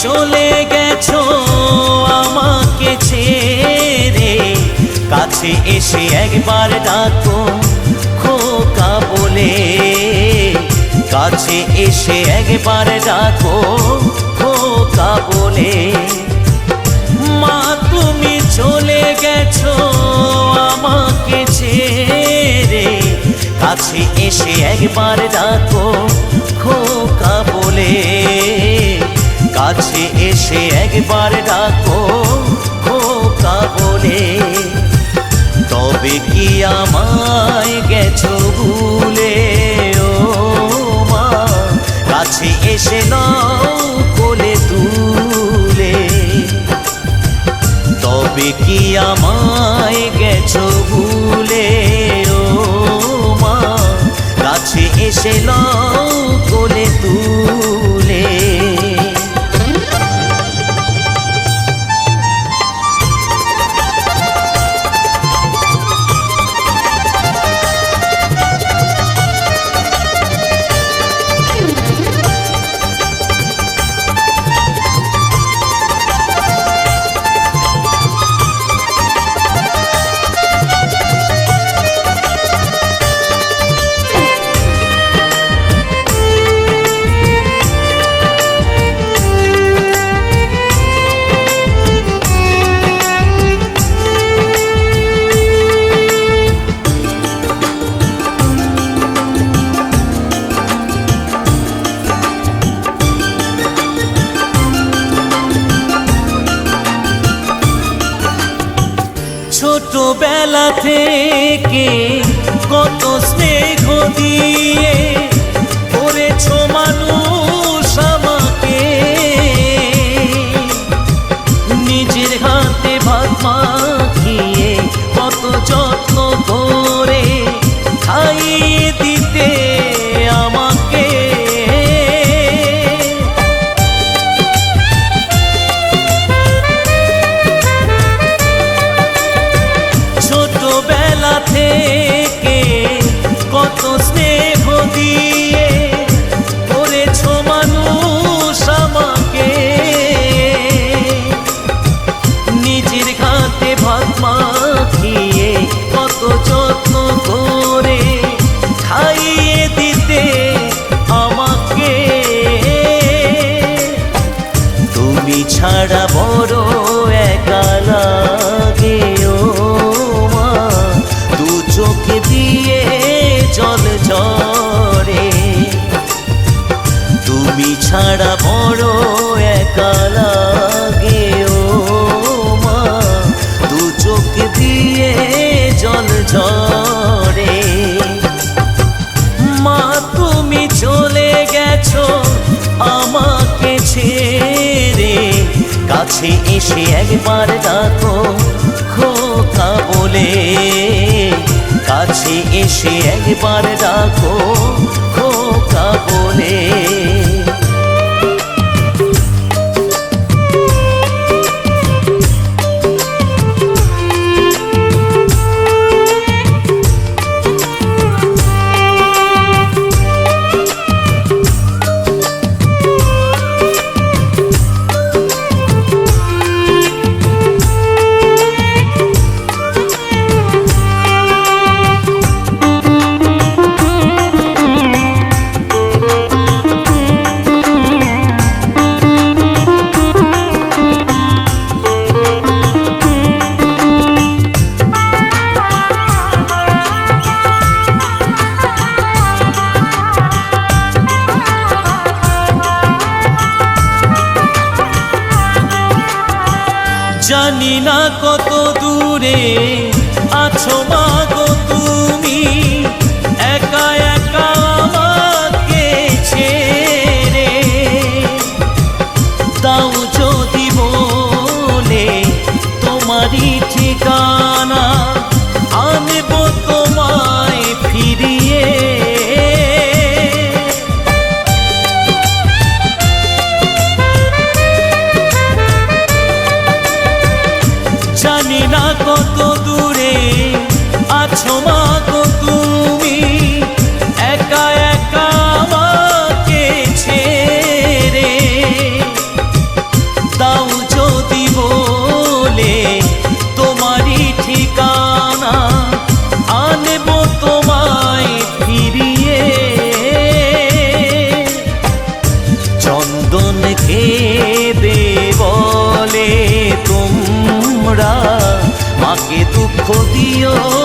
চলে গেছো আমাকে ছেড়ে, কাছে এসে একবার ডাকো খোকা বলে, কাছে এসে একবার ডাকো খোকা বলে। মা তুমি চলে গেছো আমাকে ছেড়ে, কাছে এসে একবার ডাকো খোকা বলে, কাছে এসে একবার ডাকো খোকা বলে। তবে কি আমায় গেছো ভুলে ও মা, কাছে এসে নাও কোলে তুলে। তবে কি আমায় গেছো ভুলে ও মা, কাছে এসে নাও কোলে তুলে। ছোটবেলা থেকে কত স্নেহ দিয়ে করেছো মানুষ আমাকে, নিজের হাতে ভাত মাখিয়ে কত যত্ন করে খাইয়ে দিতে আমাকে। ছোটবেলা থেকে কত স্নেহ দিয়ে করেছো মানুষ আমাকে, নিজের হাতে ভাত মাখিয়ে কত যত্ন করে খাইয়ে দিতে আমাকে। তুমি ছাড়া বড় একা লাগে ও মা, দু চোখে দিয়ে জল ঝরে। তুমি ছাড়া বড় একা লাগে ও মা, দু চোখে দিয়ে জল ঝরে। মা তুমি চলে গেছো আমাকে ছেড়ে, কাছে এসে একবার ডাকো খোকা বলে, কাছে এসে একবার ডাকো খোকা বলে। জানি না কত দূরে আছো মা গো তুমি, একা একা আমাকে ছেড়ে। দাও যদি বলে তোমারই ঠিকানা, আনবো তোমায় ফিরিয়ে। জানি না কত দূরে আছো চন্দন কেঁদে বলে তোমরা মাকে দুঃখ দিও